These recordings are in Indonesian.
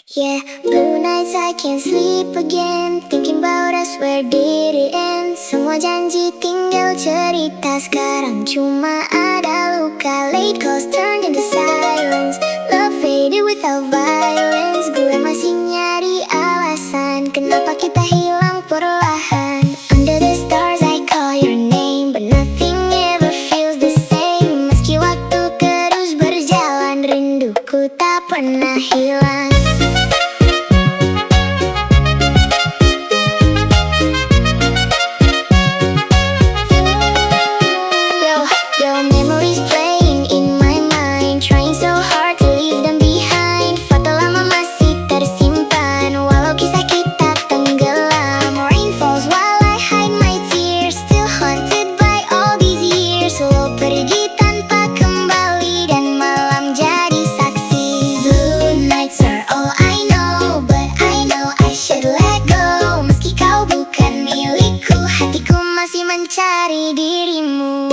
Yeah, blue nights I can't sleep again, thinking about us, where did it end? Semua janji tinggal cerita, sekarang cuma ada luka. Late calls turned into silence, love faded without violence. Gue masih nyari alasan kenapa kita hilang perlahan. Under the stars I call your name, but nothing ever feels the same. Meski waktu terus berjalan, rinduku tak pernah hilang. Memories playing in my mind, trying so hard to leave them behind. Foto lama masih tersimpan, walau kisah kita tenggelam. Rain falls while I hide my tears, still haunted by all these years. Lo pergi tanpa kembali dan malam jadi saksi. Blue nights are all I know, but I know I should let go. Meski kau bukan milikku, hatiku masih mencari dirimu.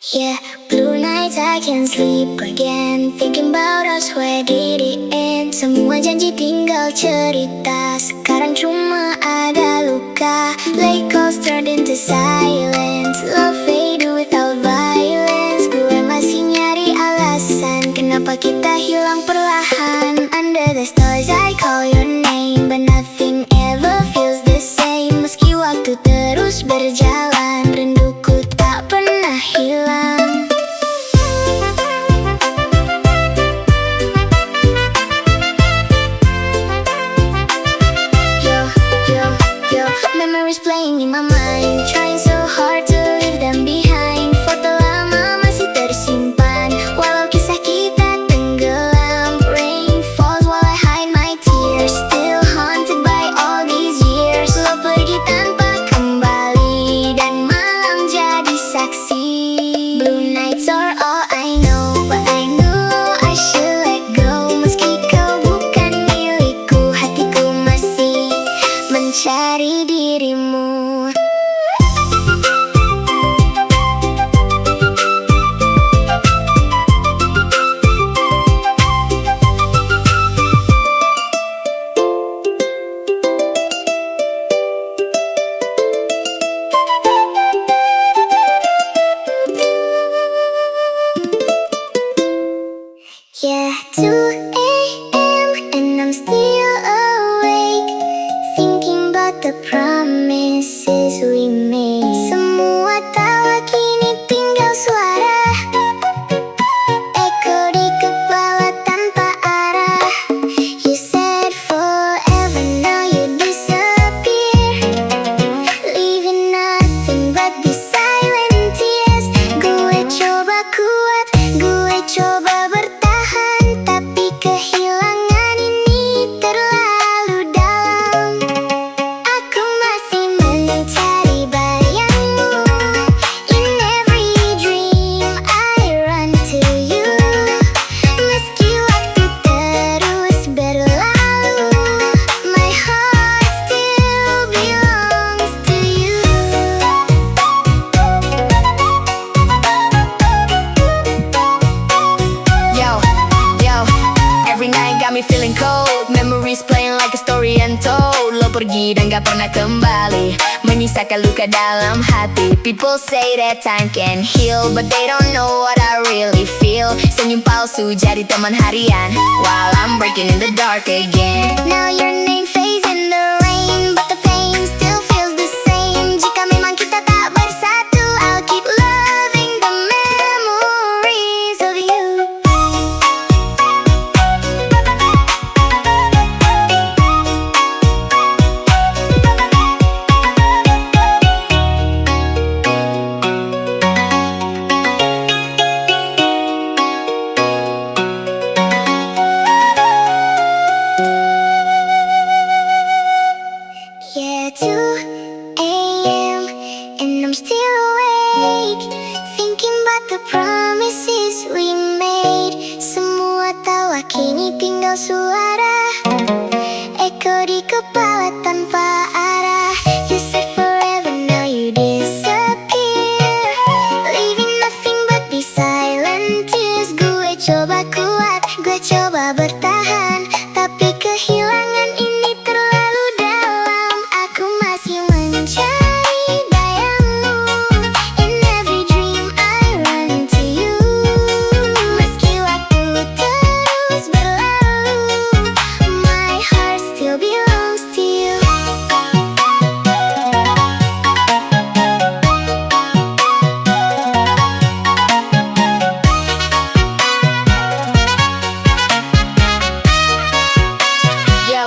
Yeah, blue nights I can't sleep again, thinking about us, where did it end? Semua janji tinggal cerita, sekarang cuma ada luka. Late calls turned into silence, love faded without violence. Gue masih nyari alasan kenapa kita hilang perlahan. Under the stars I call your name, but nothing ever feels the same. Meski waktu terus berjalan, rinduku tak pernah hilang. Memories playing in my mind, trying so hard to leave them behind. Foto lama masih tersimpan, walau kisah kita tenggelam. Rain falls while I hide my tears, still haunted by all these years. Lo pergi tanpa kembali dan malam jadi saksi. Blue nights are all I know, but I know I should let go. Meski kau bukan milikku, hatiku masih mencari dirimu. Yeah, 2 a.m. and I'm still awake, thinking about the promises we made. Semua tawa kini tinggal suara, echo di kepala tanpa arah. You said forever, now you disappear, leaving nothing but these silent tears. Gue coba kuat, gue coba bertahan, tapi kehilangan ini terlalu dalam. Aku masih mencari bayangmu, in every dream I run to you. Meski waktu terus berlalu, my heart still belongs to you. Yo, every night got me feeling cold. Memories playing like a story untold. Lo pergi dan gak pernah kembali, menyisakan luka dalam hati. People say that time can heal, but they don't know what I really feel. Senyum palsu jadi teman harian, while I'm breaking in the dark again. Now your name fades in the rain, but the pain still feels the same. Jika memang kita tak bersatu, I'll keep loving the memories of you. kini tinggal suara eko di kepala tanpa arah. You said forever, now you disappear, leaving nothing but the silent tears. Gue coba kuat, gue coba bertahan, tapi kehilangan ini terlalu dalam. Aku masih mencari bayangmu, in every dream I run to you. Meski waktu terus berlalu, my heart still belongs to you. Yo,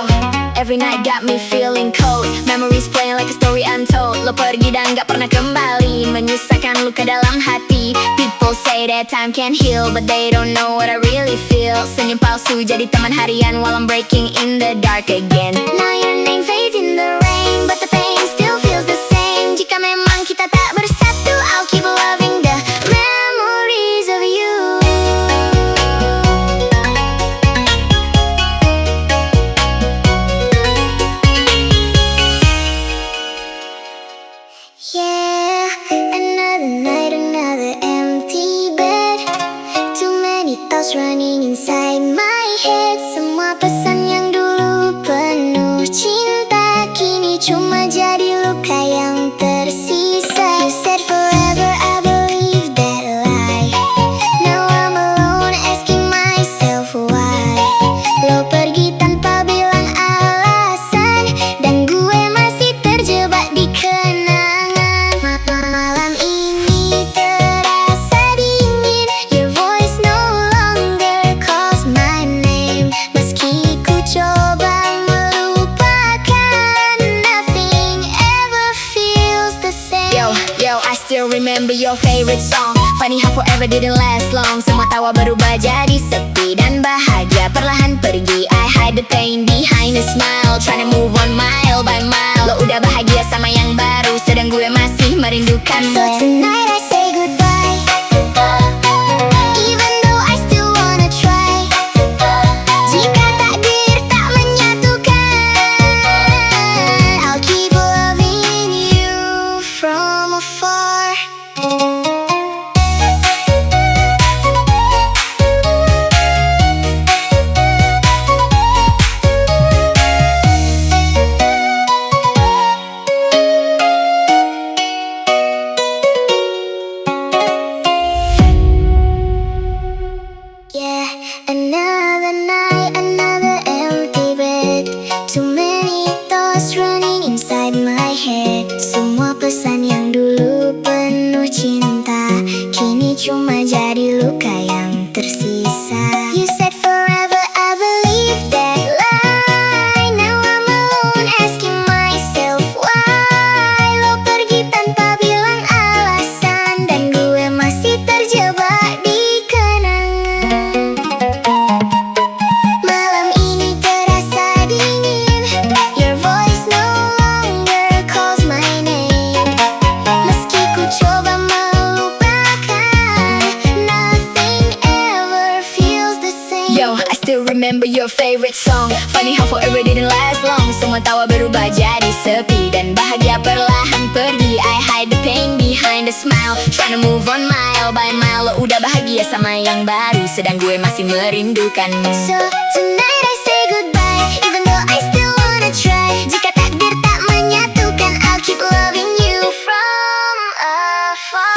every night got me feeling cold. Memories playing like a story untold. Lo pergi dan gak pernah kembali, menyisakan luka dalam hati. People say that time can heal, but they don't know what I really feel. Senyum palsu jadi teman harian while I'm breaking in the dark again. Now your name fades in the rain, but the pain still feels the same. Jika memang kita tak bersatu, I'll keep loving the memories of you. Yeah, another night, another empty bed. Too many thoughts running inside my head. Semua pesan yang dulu penuh cinta, kini cuma jadi luka yang tersisa. You said forever, I believe that lie. Now I'm alone asking myself why. Lo pergi tanpa bilang alasan, dan gue masih terjebak di kenangan. Malam ini terasa dingin, your voice no longer calls my name. Meski ku coba melupakan, nothing ever feels the same. Yo, I still remember your favorite song. Funny how forever didn't last long. Semua tawa berubah jadi sepi, dan bahagia perlahan pergi. I hide the pain behind a smile, trying to move on mile by mile. Lo udah bahagia sama yang baru, sedang gue masih merindukanmu. So tonight I say goodbye, even though I still wanna try. Jika takdir tak menyatukan, I'll keep loving you from afar. Yeah, another night, another empty bed. Too many thoughts running inside my head. Semua pesan yang dulu penuh cinta, kini cuma jadi luka yang tersisa. You said forever, I believe that lie. Now I'm alone asking myself why. Lo pergi tanpa bilang alasan, dan gue masih terjebak di kenangan. Malam ini terasa dingin, your voice no longer calls my name. Meski ku coba melupakan, nothing ever feels the same. Yo, I still remember your favorite song. Funny how forever didn't last long. Semua tawa berubah jadi sepi, dan bahagia perlahan pergi. I hide the pain behind a smile, trying to move on mile by mile. Lo udah bahagia sama yang baru, sedang gue masih merindukanmu. So tonight I say goodbye, even though I still wanna try. Jika takdir tak menyatukan, I'll keep loving you from afar.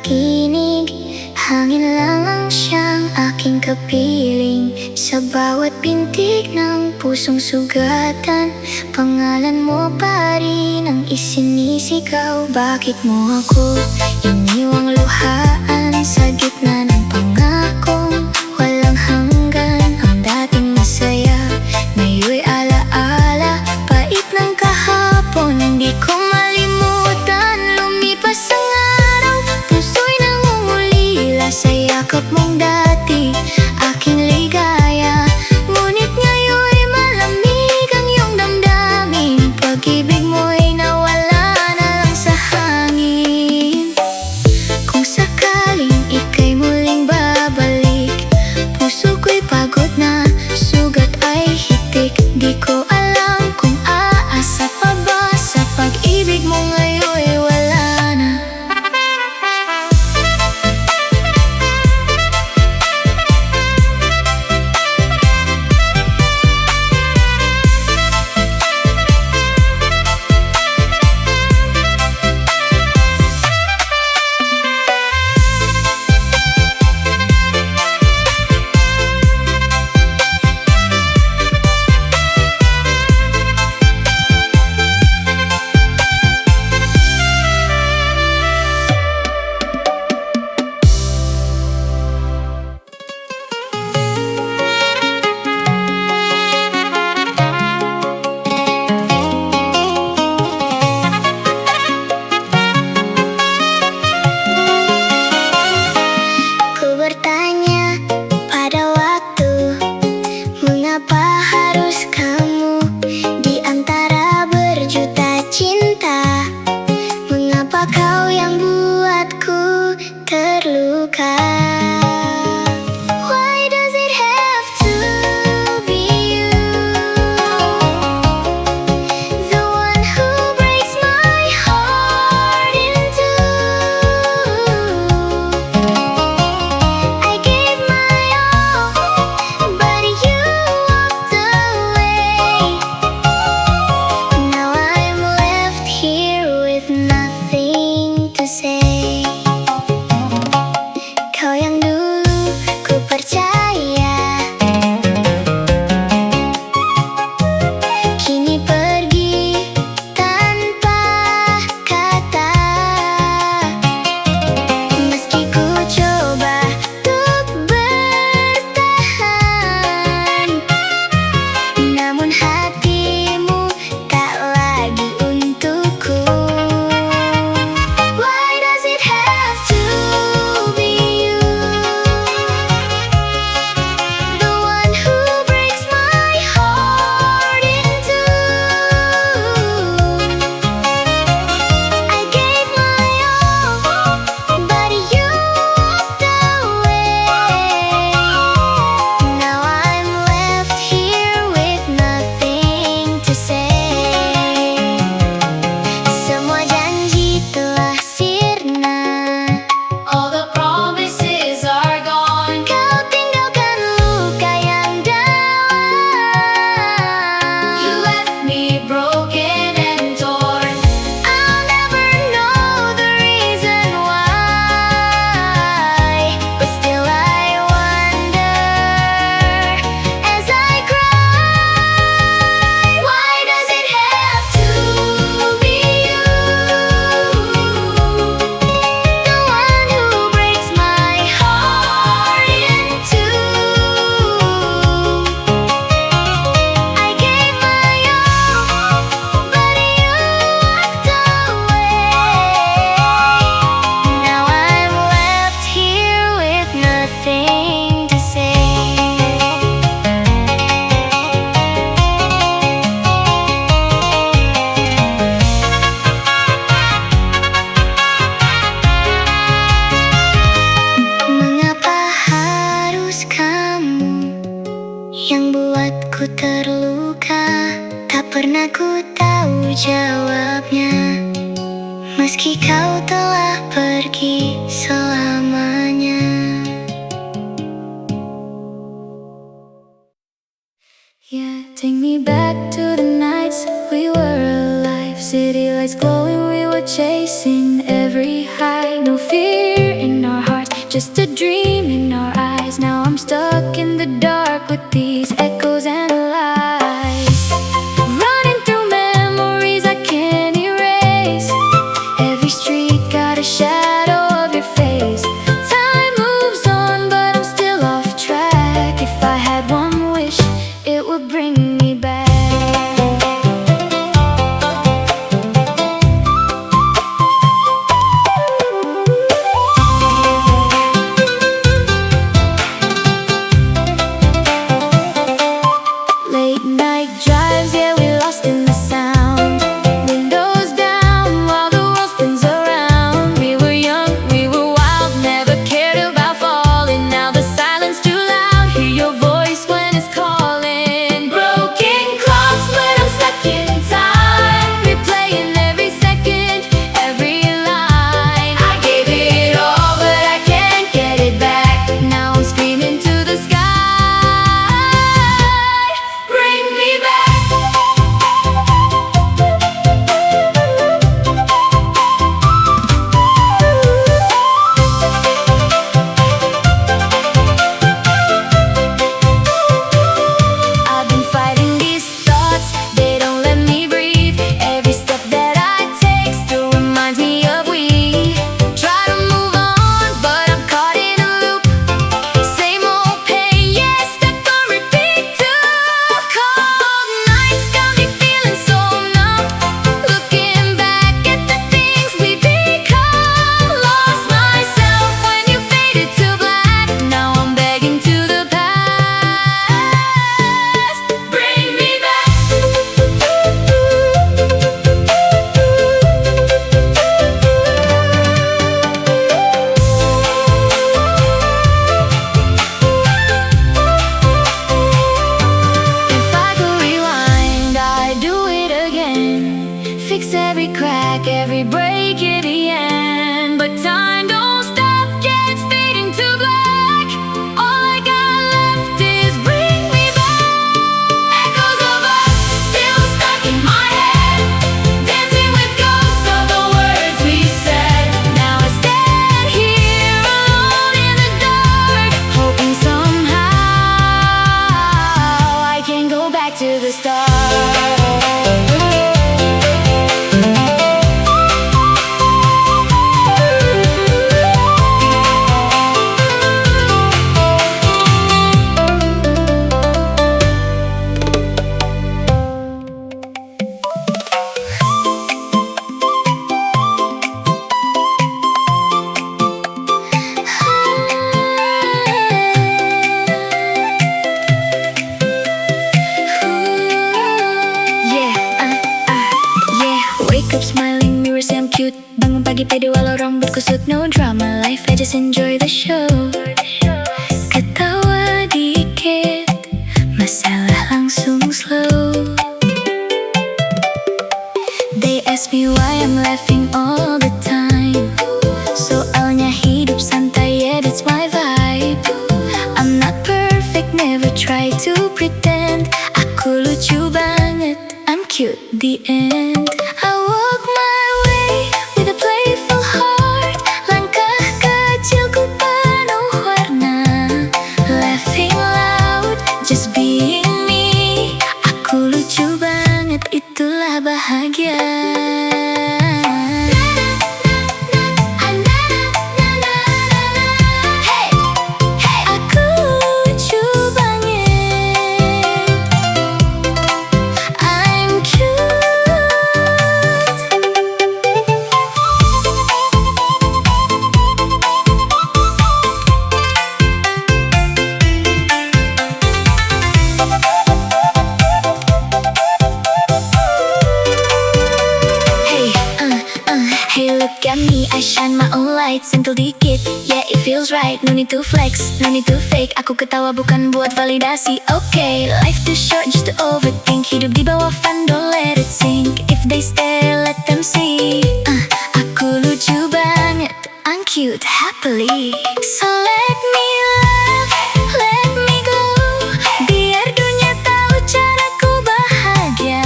nakikinig. Hangin lang ang siyang aking kapiling. Sa bawat pintig ng pusong sugatan, pangalan mo pa rin ang isinisigaw. Bakit mo ako iniwang luhaan sa gitna ng pangakong walang hanggan? Ang dating masaya, ngayon'y alaala, pait ng kahapon, hindi ko malimutan. Lumipas ang araw, puso'y nangungulila sa yakap mong dati, aking ligaya. Ngunit ngayon'y malamig ang iyong damdamin. Pag-ibig mo'y nawala na lang sa hangin. Kung sakaling ika'y muling babalik, puso ko'y pagod na, sugat ay hitik. Di ko alam kung aasa pa ba sa pag-ibig mo ngayon'y wala na. Ku bertanya pada waktu, mengapa harus kamu di antara berjuta cinta? Mengapa kau yang buatku terluka? Why does it have to be you? The one who breaks my heart in two. I gave my all, but you walked away. Now I'm left here with nothing to say. Kau yang dulu ku percaya, kini pergi tanpa kata. Meski ku coba untuk bertahan, namun hatimu tak lagi untukku. Why does it have to be you? The one who breaks my heart in two. I gave my all, but you walked away. Now I'm left here with nothing to say. Semua janji telah sirna, all the promises are gone. Kau tinggalkan luka yang dalam. You left me broken and torn. I'll never know the reason why, but still I wonder as I cry. Why does it have to be you? The one who breaks my heart in two. I gave my all, but you walked away. Now I'm left here with nothing to say. Mengapa harus kamu yang buatku terluka? Tak pernah ku tahu jawabnya, meski kau telah pergi selamanya. Yeah, take me back to the nights we were alive. City lights glowing, we were chasing every high. No fear just a dream in our eyes. Now I'm stuck in the dark with these echoes and lies, running through memories I can't erase. Every street got a shadow of your face. Time moves on, but I'm still off track. If I had one wish, it would bring me back. Late night drives, yeah, we lost in the sound. Windows down while the world spins around. We were young, we were wild, never cared about falling. Now the silence too loud, hear your voice when it's calling. Broken clocks when I'm stuck in time, replaying every second, every line. I gave it all, but I can't get it back. Now I'm screaming to the sky, bring me back. I've been fighting these thoughts, they don't let me breathe. Every step that I take still reminds me of we. Try to move on, but I'm caught in a loop. Same old pain, yeah, stuck on repeat too. Cold nights got me feeling so numb, looking back at the things we become. Lost myself when you faded to black. Now I'm begging to the past, bring me back. If I could rewind, I'd do it again. Fix every crack, every break at the end. But time don't stop, yeah, it's fading to black. All I got left is bring me back. Echoes of us still stuck in my head, dancing with ghosts of the words we said. Now I stand here alone in the dark, hoping somehow I can go back to the start. Wake up smiling, mirror say I'm cute. Bangun pagi pede walau rambut kusut. No drama, life I just enjoy the show. Ketawa dikit, masalah langsung slow. They ask me why I'm laughing all the time. Soalnya hidup santai, yeah, that's my vibe. I'm not perfect, never try to pretend. Aku lucu banget, I'm cute, the end. I walk my way with a playful heart. Langkah kecilku penuh warna, laughing loud, just being me. Aku lucu banget, itulah bahagia. Hey, hey, aku lucu banget, I'm cute. Hey, look at me, I shine my own light. Sentuh dikit, yeah, it feels right. No need to flex, no need to fake. Aku ketawa bukan buat validasi. Okay, life too short just to overthink. Hidup di bawah fan, don't let it sink. If they stare, let them see. Aku lucu banget, I'm cute happily. So let me laugh, let me glow. Biar dunia tahu caraku bahagia.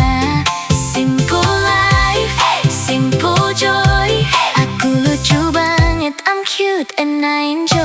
Simple life, simple joy. Aku lucu banget, I'm cute. cute and I enjoy.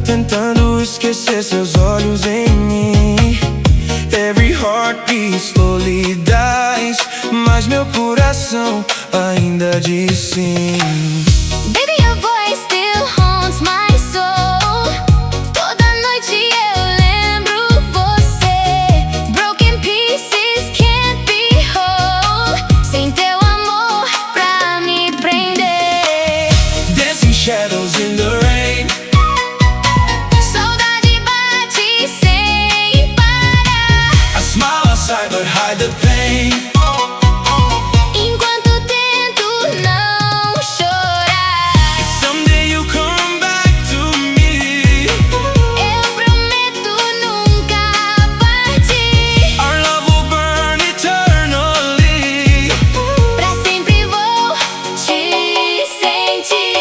Tentando esquecer seus olhos em mim. Every heartbeat slowly dies, mas meu coração ainda diz sim. Baby, your voice still haunts my soul. Toda noite eu lembro você. Broken pieces can't be whole sem teu amor pra me prender. Dancing shadows in the rain. But hide the pain. Enquanto tento não chorar, If someday you come back to me, eu prometo nunca partir. our love will burn eternally. Pra sempre vou te sentir.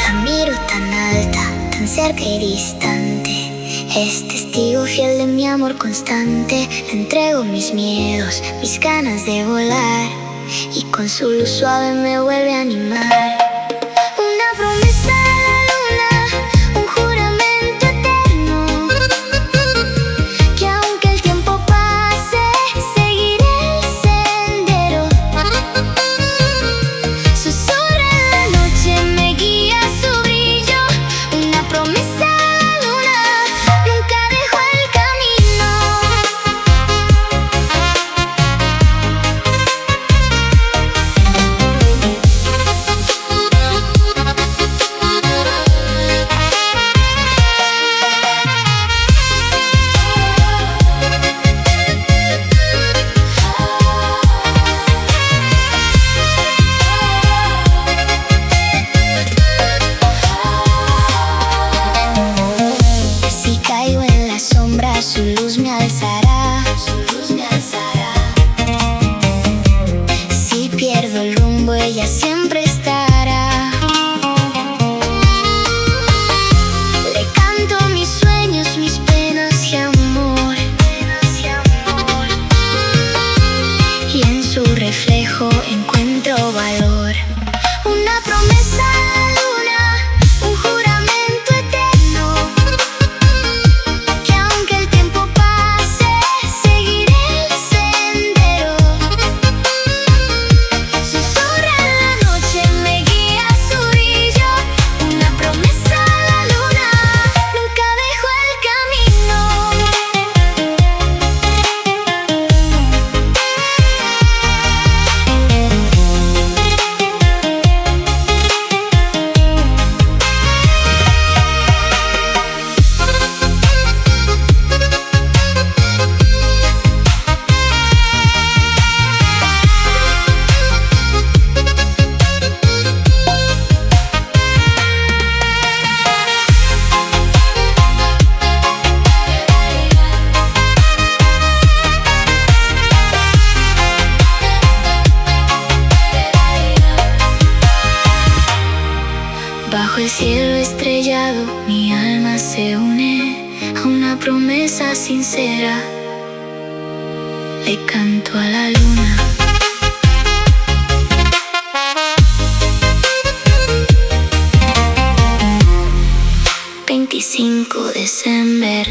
La miro tan alta, tan cerca y distante. Es testigo fiel de mi amor constante. Le entrego mis miedos, mis ganas de volar, y con su luz suave me vuelve a animar. Una promesa de la luna, un juramento eterno, que aunque el tiempo pase, seguiré el sendero. Susurra en la noche, me guía su brillo. Una promesa de la luna, nunca dejo el camino. Bajo el cielo estrellado, mi alma se une a una promesa sincera. Le canto a la luna. 25 Desember.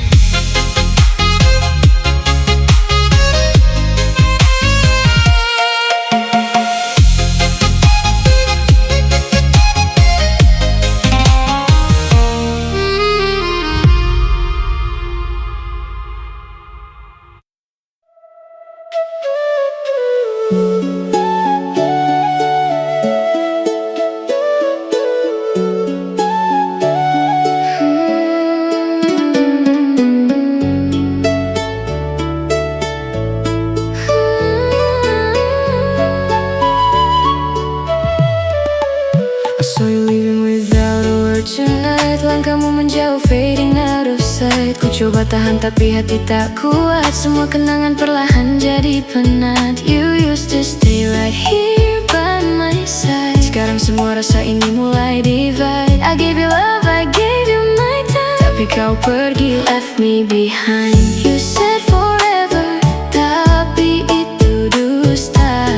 Tonight, langkahmu menjauh, fading out of sight. Ku coba tahan tapi hati tak kuat. Semua kenangan perlahan jadi penat. You used to stay right here by my side. Sekarang semua rasa ini mulai divide. I gave you love, I gave you my time. Tapi kau pergi, left me behind. You said forever, tapi itu dusta.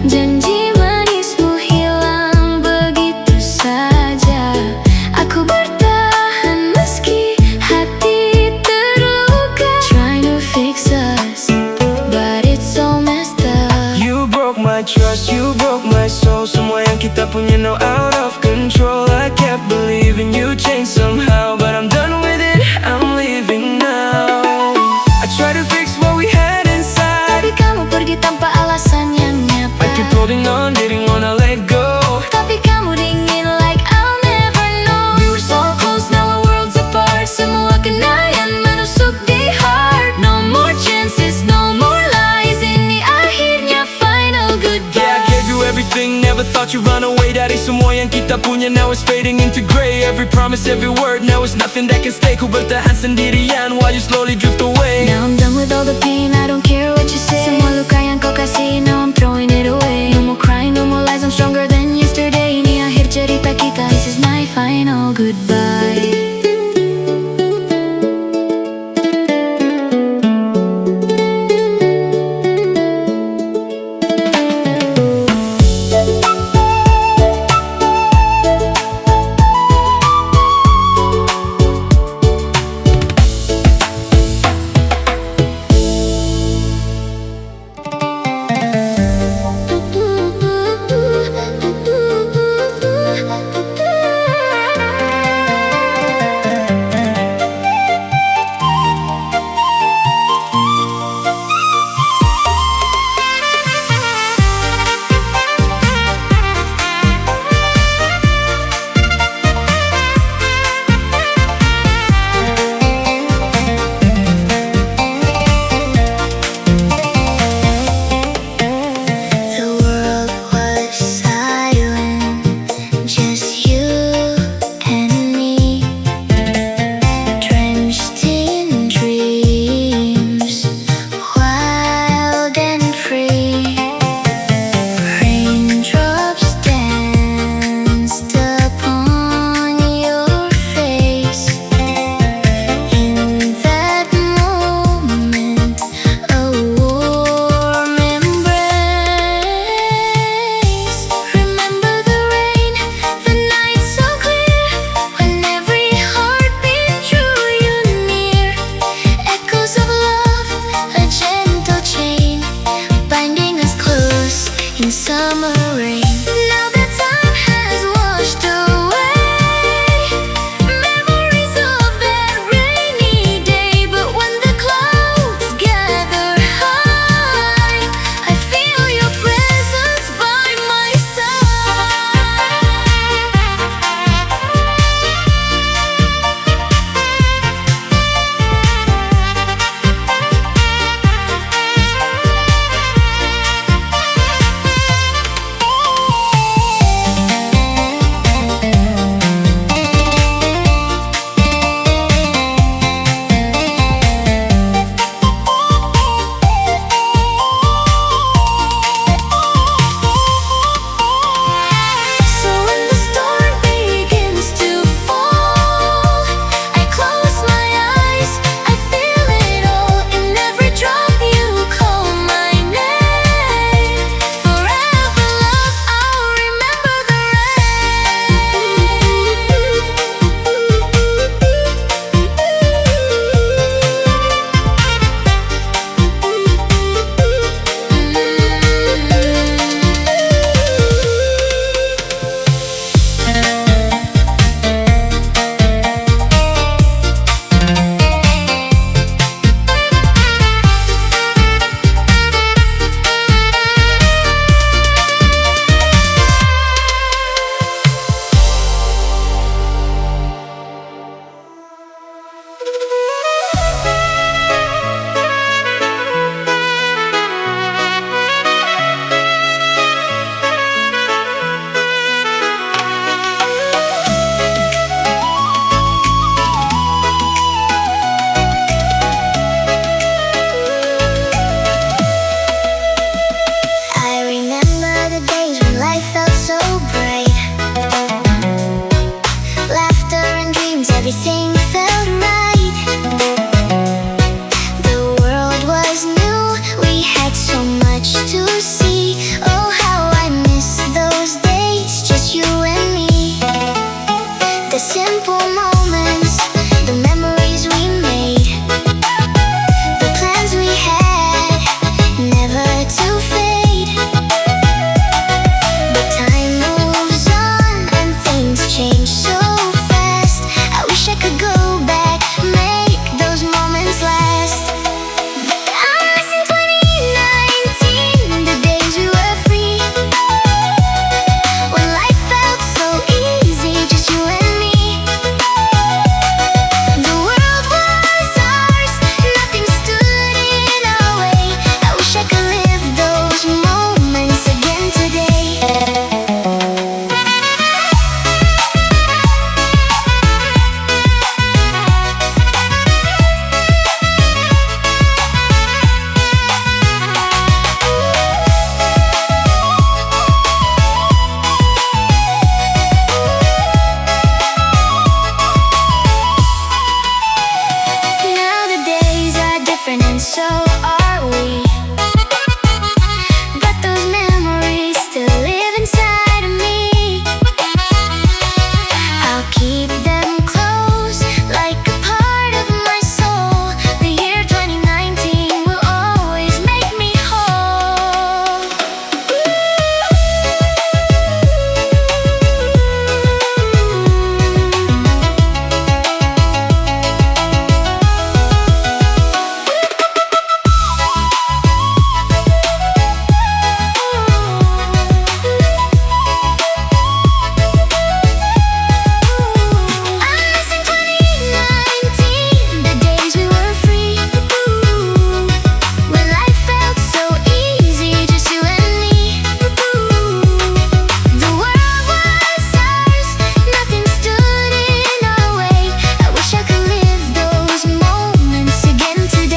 Janji manismu hilang begitu saja. Aku bertahan meski hati terluka. Trying to fix us, but it's so messed up. You broke my trust, you broke my soul. Semua yang kita punya now out of control. I kept believing you changed somehow, but I'm done with it, I'm leaving now. I try to fix what we had inside, Tapi kamu pergi tanpa alasan yang nyata. I keep holding on, didn't wanna let go. Tapi kamu dingin like I'll never know. We were so close, now our worlds apart. Semua kenangan menusuk di heart. No more chances, no more lies. Ini akhirnya final goodbye. Yeah, I gave you everything, never thought you'd run away. Dari semua yang kita punya now is fading into gray. Every promise, every word, now is nothing that can stay. Ku bertahan sendirian while you slowly drift away. Now I'm done with all the pain, I don't care what you say. Semua luka yang kau kasih, now I'm throwing it away. No more crying, no more lies, I'm stronger than yesterday. Ini akhir cerita kita, this is my final goodbye. everything felt right. The world was new, we had so much to see. Oh, how I miss those days, just you and me. The simple moments, the memories we made, the plans we had, never to fade. But time moves on and things change so fast. I wish I could go back, make those moments last. I'm missing 2019, the days we were free, when life felt so easy, just you and me. The world was ours, nothing stood in our way. I wish I could live those moments again today. Now the days are different and so are we, but those memories still live inside of me. I'll keep them close, like a part of my soul. The year 2019 will always make me whole. I'm missing 2019, the days we were free, when life felt so easy, just you and me. The world was ours, nothing stood in our way. I wish I could live those moments again today.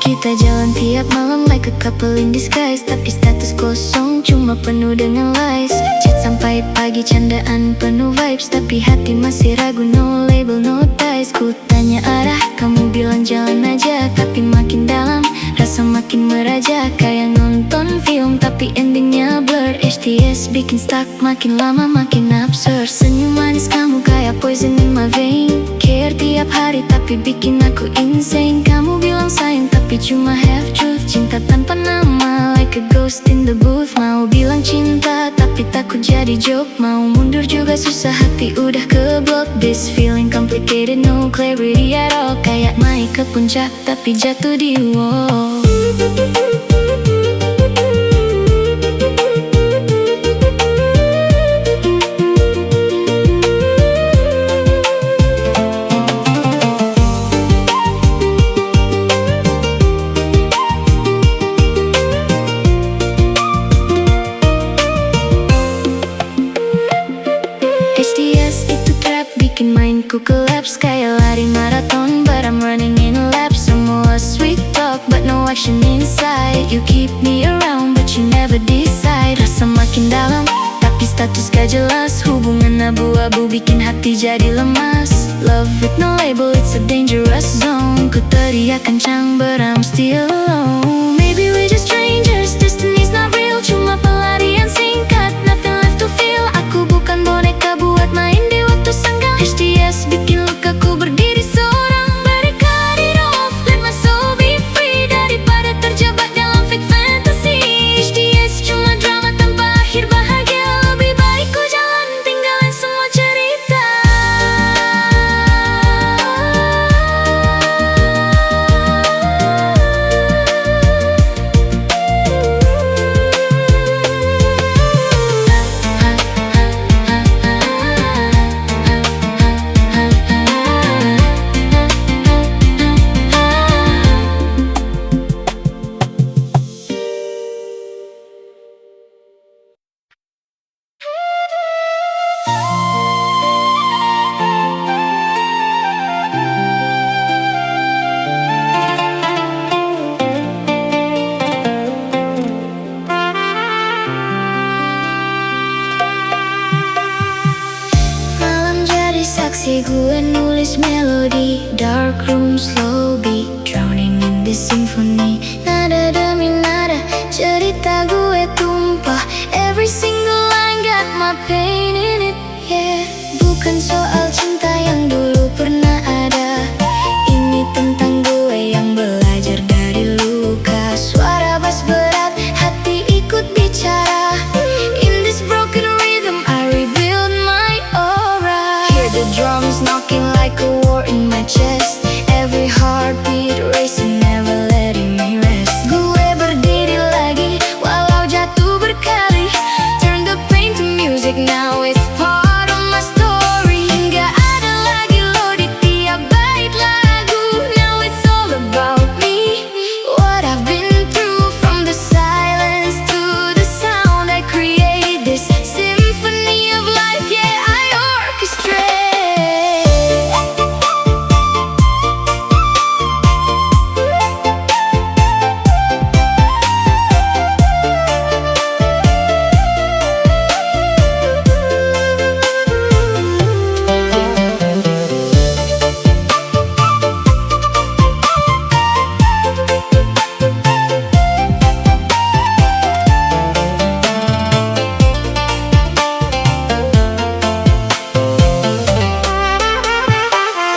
Kita jalan tiap malam like a couple in disguise, tapi status kosong cuma penuh dengan lies. Chat sampai pagi candaan penuh vibes, tapi hati masih ragu, no label no ties. Ku tanya arah, kamu bilang jalan aja, tapi makin dalam rasa makin meraja. Kayak nonton film tapi endingnya blur. HTS bikin stuck, makin lama makin absurd. Senyum manis kamu kayak poison in my vein. Care tiap hari tapi bikin aku insane. Kamu bilang sayang tapi cuma half truth. Cinta tanpa nama like a ghost in the booth. Mau bilang cinta tapi takut jadi joke. Mau mundur juga susah, hati udah keblok. This feeling complicated, no clarity at all. Kayak naik ke puncak tapi jatuh di wall. HTS itu trap, bikin mindku collapse. Kayak lari marathon but I'm running in a lap. Semua sweet talk but no action inside. You keep me around but you never decide. Rasa makin dalam tapi status gak jelas. Hubungan abu-abu bikin hati jadi lemas. Love with no label, it's a dangerous zone. Ku Ku teriak kencang but I'm still alone. Maybe we just strangers, destiny's not real. Cuma pelarian singkat, nothing left to feel. Aku bukan boneka buat main di waktu senggang. HDS bikin lukaku berdiri seorang. Better cut it off, let my soul be free. Daripada terjebak dalam fake fantasy. HDS cuma drama tanpa akhir bahagia. Lebih baik ku jalan, tinggalin semua cerita. Malam jadi saksi gue nulis melodi. Dark room, slow beat, drowning in this symphony. Nada demi nada, cerita gue tumpah. Every single line got my pain in it, yeah. Bukan soal cinta yang dulu pernah ada. Ini tentang gue yang belajar dari luka. Suara bass berat, hati ikut bicara. In this broken rhythm I rebuild my aura. Hear the drums knocking like a war in my chest. Every heartbeat racing, never letting me rest. Gue berdiri lagi walau jatuh berkali. Turn the pain to music, now it's part of my story. Nggak ada lagi lo di tiap bait lagu. Now it's all about me. What I've been through, from the silence to the sound. I create this symphony of life, yeah, I orchestrate.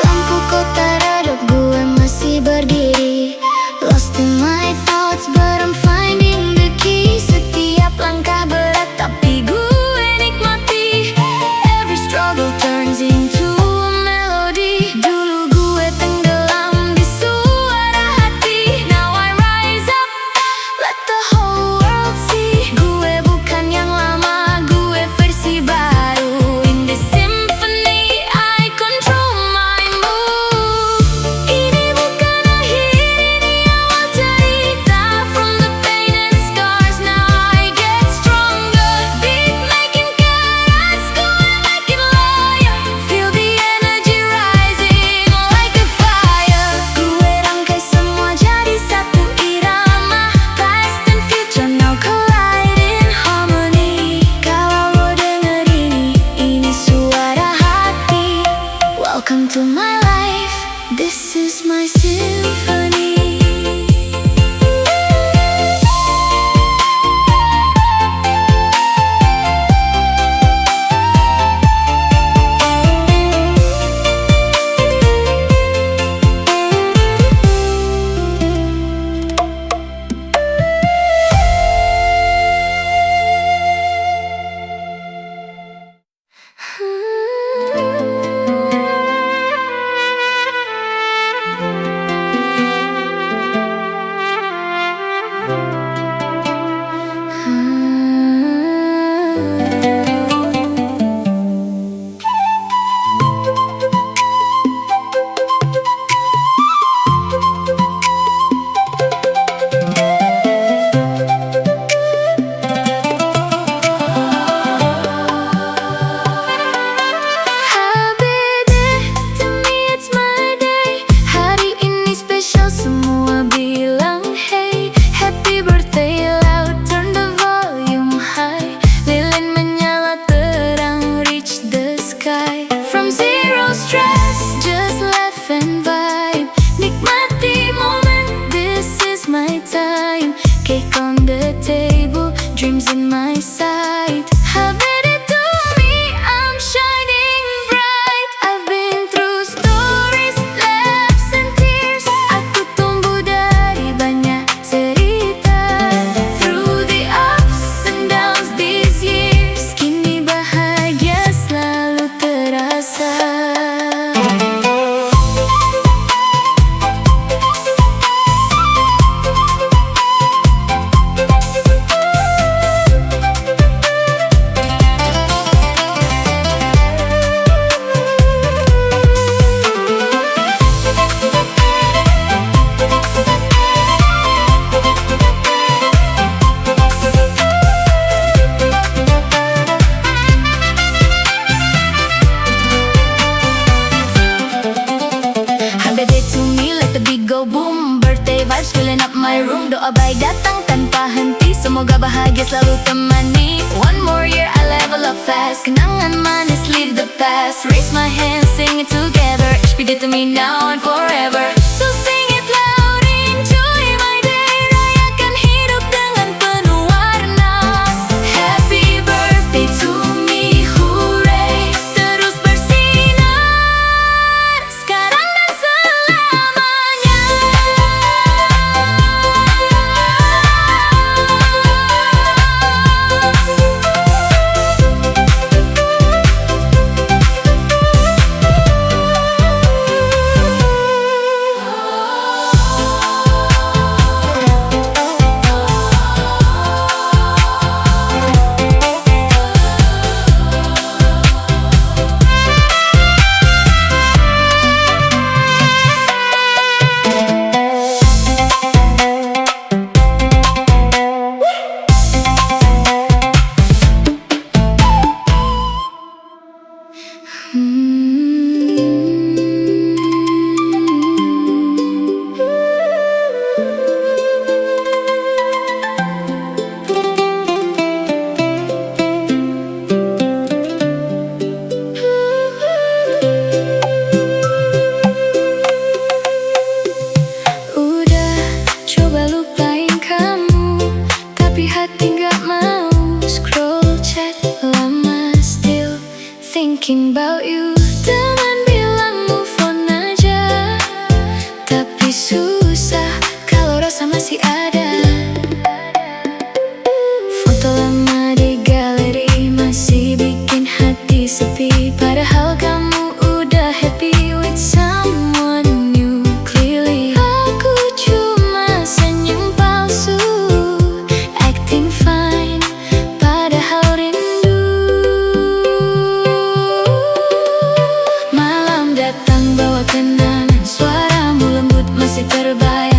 Lampu kota redup, gue masih berdiri. Lost in my thoughts but I'm finding the key. Setiap langkah berat tapi gue nikmati. Every struggle turns into a melody. Dulu gue tenggelam di suara hati. Now I rise up, let the whole world see. Gue bukan yang lama, gue versi baru. In this symphony I control my mood. Ini bukan akhir, ini awal cerita. From the pain and scars now I get stronger. Beat making keras, gue making loyal. Feel the energy rising like a fire. Gue rangkai semua jadi satu irama. Past and future now collide in harmony. Kalau lo denger ini suara hati. Welcome to my life, this is my symphony. my room. Doa baik datang tanpa henti, semoga bahagia selalu temani. One more year I level up fast, kenangan manis leave the past. Raise my hands, sing it together, HPD to me now and forever. So sing it loud, enjoy my day, rayakan hidup dengan penuh warna. Happy birthday to me, hooray, terus bersinar sekarang dan selamanya. Udah coba lupain kamu, tapi hati gak mau. Scroll chat lama, still thinking about you. Teman bilang move on aja, tapi susah kalau rasa masih ada. Foto lama di galeri masih bikin hati sepi, padahal kamu udah happy with someone new. Clearly aku cuma senyum palsu, acting fine, padahal rindu. Malam datang bawa kenangan, suaramu lembut masih terbayang.